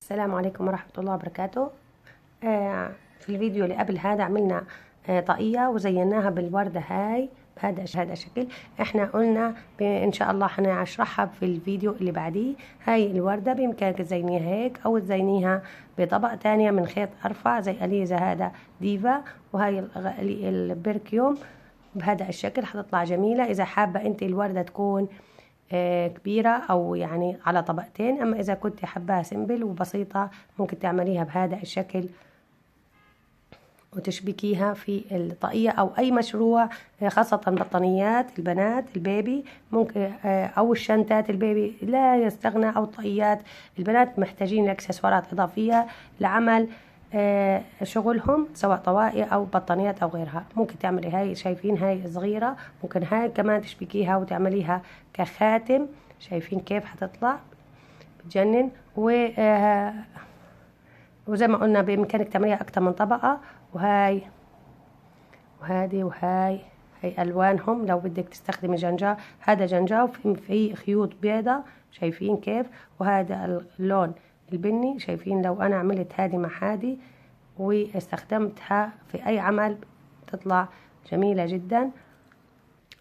السلام عليكم ورحمة الله وبركاته. في الفيديو اللي قبل هذا عملنا طاقية وزيناها بالوردة هاي بهذا الشكل. احنا قلنا ان شاء الله هنشرحها في الفيديو اللي بعديه. هاي الوردة بامكانك تزينيها هيك او تزينيها بطبق تانية من خيط ارفع زي اليزا هذا ديفا، وهاي البركيوم بهذا الشكل حتطلع جميلة. اذا حابة انت الوردة تكون كبيرة أو يعني على طبقتين، أما إذا كنت حباها سمبل وبسيطة ممكن تعمليها بهذا الشكل وتشبكيها في الطاقية أو أي مشروع، خاصة بطانيات البنات البيبي ممكن أو الشنطات البيبي لا يستغنى، أو طاقيات البنات محتاجين اكسسوارات إضافية لعمل شغلهم سواء طواقي أو بطانيات أو غيرها. ممكن تعملي هاي، شايفين هاي صغيرة، ممكن هاي كمان تشبكيها وتعمليها كخاتم. شايفين كيف حتطلع بتجنن. وزي ما قلنا بإمكانك تعمليها أكتر من طبقة. وهاي وهذه وهاي هي ألوانهم. لو بدك تستخدمي جنجا، هذا جنجا وفي خيوط بيضة، شايفين كيف. وهذا اللون البني، شايفين. لو أنا عملت هذه مع هذه واستخدمتها في أي عمل تطلع جميلة جدا.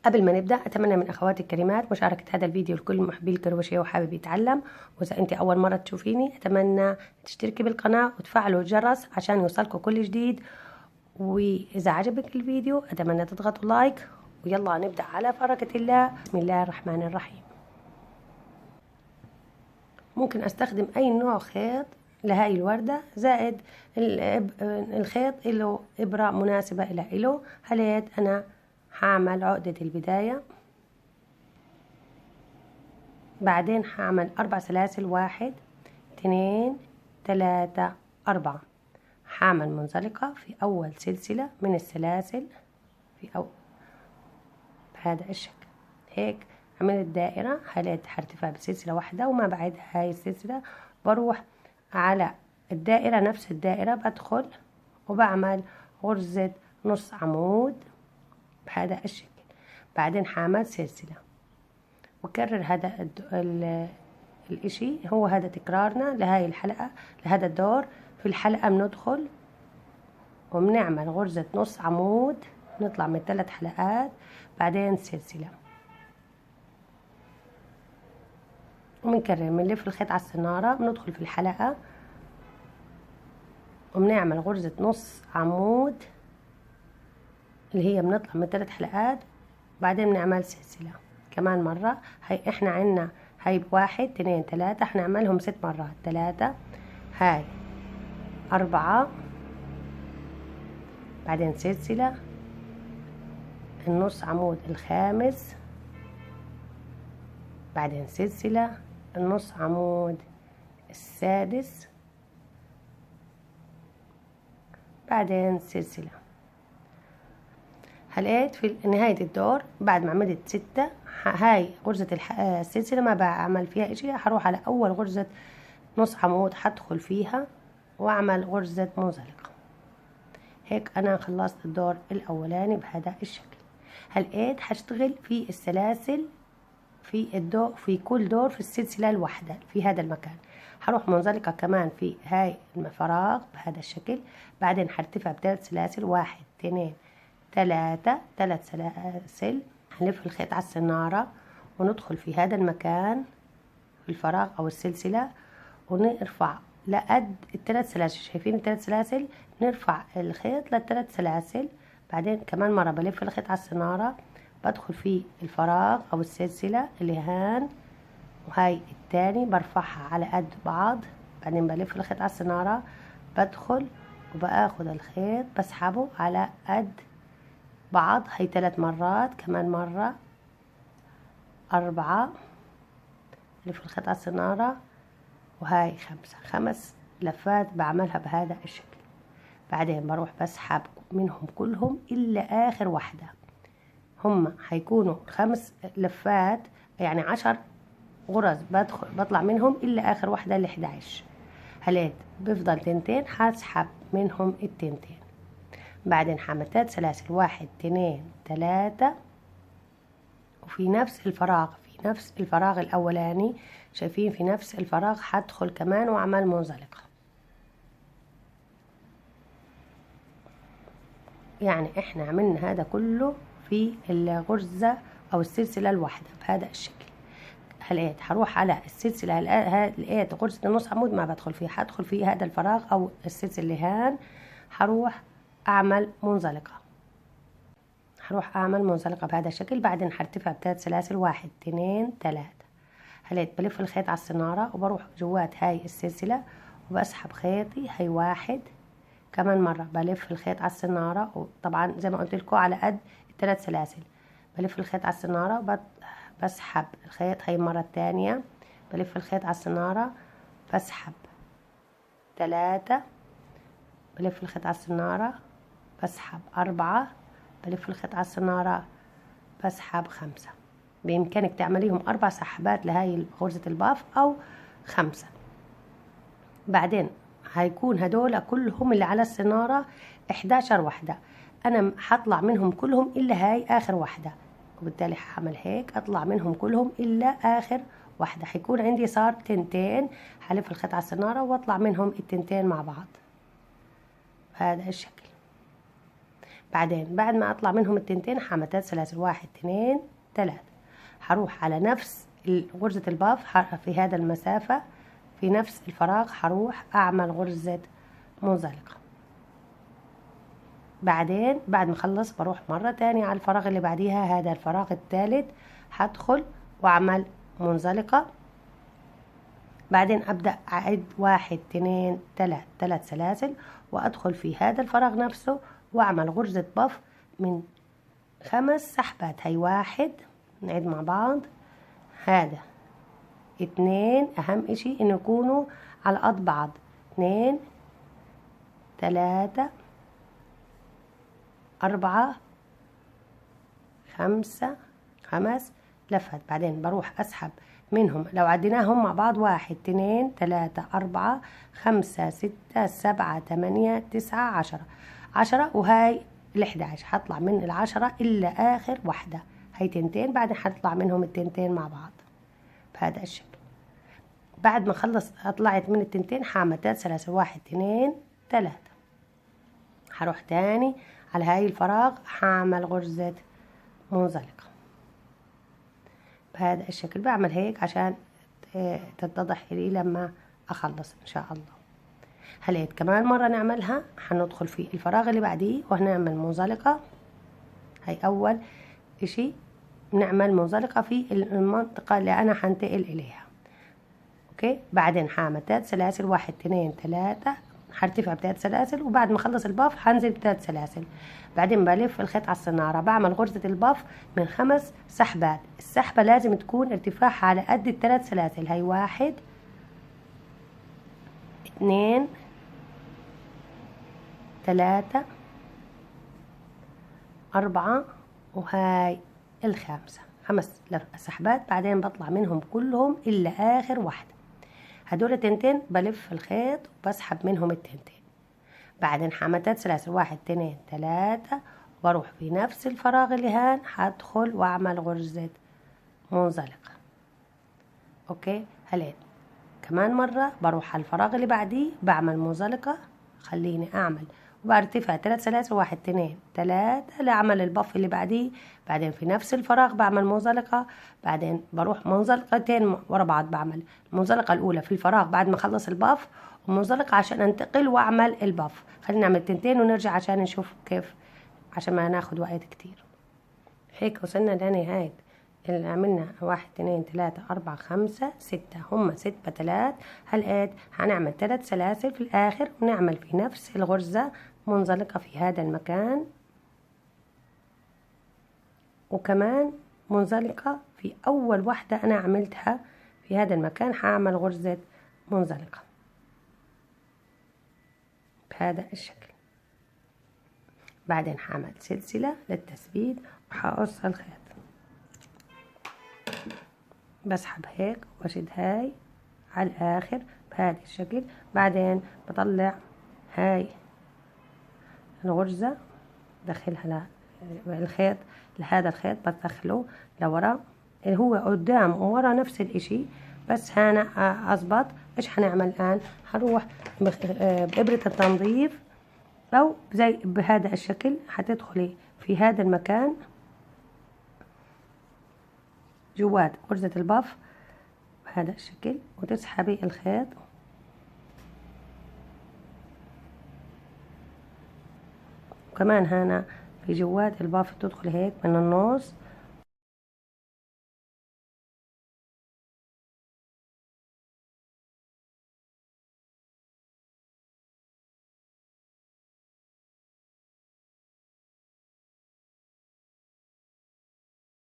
قبل ما نبدأ، أتمنى من أخواتي الكريمات مشاركة هذا الفيديو لكل محبي الكروشيه وحابب يتعلم. وإذا أنت أول مرة تشوفيني أتمنى تشتركي بالقناة وتفعلوا الجرس عشان يوصلكوا كل جديد. وإذا عجبك الفيديو أتمنى تضغطوا لايك. ويلا نبدأ على بركة الله. بسم الله الرحمن الرحيم. ممكن أستخدم أي نوع خيط لهاي الوردة، زائد الخيط له إبرة مناسبة له. هليت أنا هعمل عقدة البداية، بعدين هعمل 4 سلاسل، 1 2 3 4. هعمل منزلقة في أول سلسلة من السلاسل بهذا الشكل. هيك عملت دائرة. هليت هرتفع بسلسلة واحدة، وما بعد هاي السلسلة بروح على الدائرة، نفس الدائرة بدخل وبعمل غرزة نص عمود بهذا الشكل. بعدين هعمل سلسلة وكرر هذا الاشي. هو هذا تكرارنا لهاي الحلقة، لهذا الدور. في الحلقة بندخل وبنعمل غرزة نص عمود، نطلع من 3 حلقات، بعدين سلسلة وبنكرر. بنلف الخيط على السنارة، بندخل في الحلقة وبنعمل غرزة نص عمود اللي هي بنطلع من 3 حلقات، بعدين بنعمل سلسلة كمان مرة. هاي احنا عنا هاي 1 2 3 هنعملهم 6 مرات. 3، هاي 4، بعدين سلسلة، النص عمود الخامس، بعدين سلسلة، النص عمود السادس، بعدين سلسلة. هلقيت في نهاية الدور بعد ما عملت 6 هاي غرزة السلسلة ما بعمل فيها اشي، هروح على اول غرزة نص عمود هدخل فيها واعمل غرزة منزلقة. هيك انا خلصت الدور الاولاني بهذا الشكل. هلقيت هشتغل في السلاسل في كل دور في السلسلة الواحدة في هذا المكان. هروح منزلقة كمان في هاي الفراغ بهذا الشكل. بعدين هرتفع ب3 سلاسل، 1 2 3 سلاسل. هنلف الخيط على السنارة وندخل في هذا المكان في الفراغ او السلسلة، ونرفع لقد ال3 سلاسل. شايفين ال3 سلاسل؟ نرفع الخيط ل3 سلاسل. بعدين كمان مرة بلف الخيط على السنارة، بدخل في الفراغ او السلسلة اللي هان، وهاي التاني برفعها على قد بعض. بعدين بلف الخيط على السنارة، بدخل وباخد الخيط بسحبه على قد بعض. هاي 3 مرات. كمان مرة 4، لف الخيط على السنارة، وهاي 5 لفات بعملها بهذا الشكل. بعدين بروح بسحب منهم كلهم إلا آخر واحدة. هم هيكونوا 5 لفات، يعني 10 غرز بطلع منهم إلا آخر واحدة اللي 11. هليت بفضل 2 هسحب منهم 2. بعدين هعمل 3 سلاسل، 1 2 3، وفي نفس الفراغ الأولاني شايفين في نفس الفراغ هدخل كمان واعمل منزلقة. يعني احنا عملنا هذا كله في الغرزة او السلسلة الواحدة بهذا الشكل. هلقيت هروح على السلسلة، لقيت غرزة النص عمود ما بدخل فيه، هدخل في هذا الفراغ او السلسلة اللي هان، هروح اعمل منزلقة، هروح اعمل منزلقة بهذا الشكل. بعدين هرتفع بثلاث سلاسل، 1 2 3. هلقيت بلف الخيط على السنارة وبروح جوات هاي السلسلة وبسحب خيطي، هاي 1 كمان مرة بلف الخيط على السنارة، وطبعا زي ما قلت لكم على قد الثلاث سلاسل. بلف الخيط على السنارة بسحب الخيط، هاي المرة الثانية بلف الخيط على السنارة بسحب 3، بلف الخيط على السنارة بسحب 4، بلف الخيط على السنارة بسحب 5. بإمكانك تعمليهم 4 سحبات لهاي غرزة الباف أو 5. بعدين هيكون هدول كلهم اللي على السنارة 11 وحدة، أنا هطلع منهم كلهم إلا هاي آخر وحدة، وبالتالي هعمل هيك أطلع منهم كلهم إلا آخر وحدة. هيكون عندي صار تنتين، هلف الخيط على السنارة وأطلع منهم التنتين مع بعض بهذا الشكل. بعدين بعد ما أطلع منهم التنتين هعمل 3 سلاسل، 1 2 3. هروح على نفس غرزة الباف في هذا المسافة في نفس الفراغ، هروح أعمل غرزة منزلقة. بعدين بعد ما أخلص بروح مرة تانية على الفراغ اللي بعديها، هذا الفراغ الثالث، هدخل وأعمل منزلقة. بعدين أبدأ أعد 1 2 3 3 سلاسل وأدخل في هذا الفراغ نفسه وأعمل غرزة بف من 5 سحبات. هي 1، نعد مع بعض، هذا 2، أهم إشي إنه يكونوا على قد بعض، 2 3 4 5 5 لفات. بعدين بروح أسحب منهم، لو عديناهم مع بعض، 1 2 3 4 5 6 7 8 9 10، وهاي ال11 هطلع من ال10 إلا آخر وحدة، هاي تنتين. بعدين هطلع منهم التنتين مع بعض بهذا الشكل. بعد ما خلص طلعت من التنتين هعمل 3 سلاسل، 1 2 3. هروح تاني على هاي الفراغ هعمل غرزة منزلقة بهذا الشكل. بعمل هيك عشان تتضح لي لما أخلص إن شاء الله. هلقيت كمان مرة نعملها، هندخل في الفراغ اللي بعديه وهنعمل منزلقة. هاي أول إشي نعمل منزلقة في المنطقة اللي أنا هنتقل إليها، أوكي. بعدين هعمل 3 سلاسل، 1 2 3، هرتفع ب3 سلاسل، وبعد ما أخلص الباف هنزل ب3 سلاسل. بعدين بلف الخيط على السنارة، بعمل غرزة الباف من 5 سحبات. السحبة لازم تكون ارتفاعها على قد ال3 سلاسل. هاي 1 2 3 4، وهاي ال5 5 سحبات. بعدين بطلع منهم كلهم إلا آخر واحدة، هدول تنتين بلف الخيط وبسحب منهم التنتين. بعدين هعمل 3 سلاسل، 1 2 3، بروح في نفس الفراغ اللي هان هدخل واعمل غرزة منزلقة، اوكي. هلين كمان مرة بروح على الفراغ اللي بعديه بعمل منزلقة، خليني اعمل وبرتفع 3 سلاسل، 1 2 3 لاعمل البف اللي بعديه. بعدين في نفس الفراغ بعمل منزلقة، بعدين بروح منزلقتين ورا بعض، بعمل المنزلقة الاولى في الفراغ بعد ما اخلص البف، ومنزلقة عشان انتقل واعمل البف. خلينا نعمل تنتين ونرجع عشان نشوف كيف، عشان ما ناخد وقت كتير. هيك وصلنا لنهاية اللي عملنا 1 2 3 4 5 6، هم 6 بتلات. هلقيت هنعمل 3 سلاسل في الآخر ونعمل في نفس الغرزة منزلقة في هذا المكان، وكمان منزلقة في أول واحدة أنا عملتها في هذا المكان هعمل غرزة منزلقة بهذا الشكل. بعدين هعمل سلسلة للتثبيت وهقص الخيط، بسحب هيك واشد هاي على الاخر بهذا الشكل. بعدين بطلع هاي الغرزة بدخلها لهذا الخيط بدخله لورا، اللي هو قدام وورا نفس الاشي. بس هنا أظبط. إيش هنعمل الآن؟ هروح بإبرة التنظيف أو زي بهذا الشكل هتدخلي في هذا المكان جوات غرزة الباف بهذا الشكل وتسحبي الخيط وكمان هنا في جوات الباف تدخل هيك من النص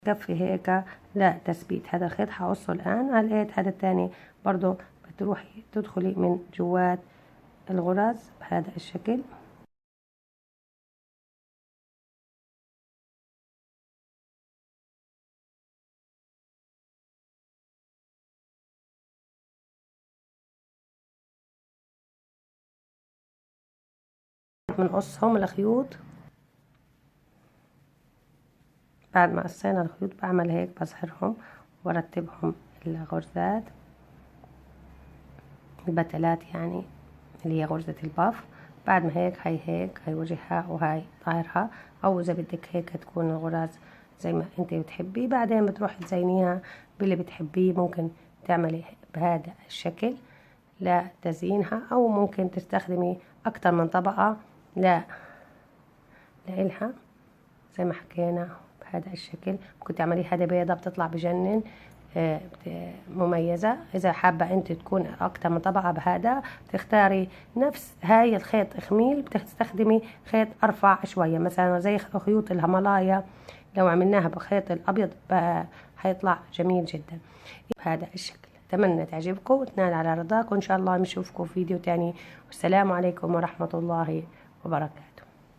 كفي هيك لا تثبيت. هذا الخيط هقصه الآن على الإيد. هذا التاني برضو بتروحي تدخلي من جوات الغرز بهذا الشكل بنقصهم الخيوط. بعد ما قصينا الخيوط بعمل هيك بظهرهم وبرتبهم الغرزات البتلات يعني اللي هي غرزة الباف. بعد ما هيك هاي وجهها وهاي ظهرها، او اذا بدك هيك تكون الغرز زي ما انت بتحبي. بعدين بتروحي تزينيها باللي بتحبيه. ممكن تعملي بهذا الشكل لتزيينها، او ممكن تستخدمي اكتر من طبقة لإلها زي ما حكينا بهذا الشكل. ممكن تعملي هذا بيضة بتطلع بجنن مميزة. إذا حابة أنت تكون أكتر من طبقة بهذا تختاري نفس هاي الخيط إخميل بتستخدمي خيط أرفع شوية، مثلا زي خيوط الهيمالايا لو عملناها بخيط الأبيض هيطلع جميل جدا بهذا الشكل. أتمنى تعجبكم وتنال على رضاكم. إن شاء الله نشوفكم في فيديو تاني، والسلام عليكم ورحمة الله وبركاته.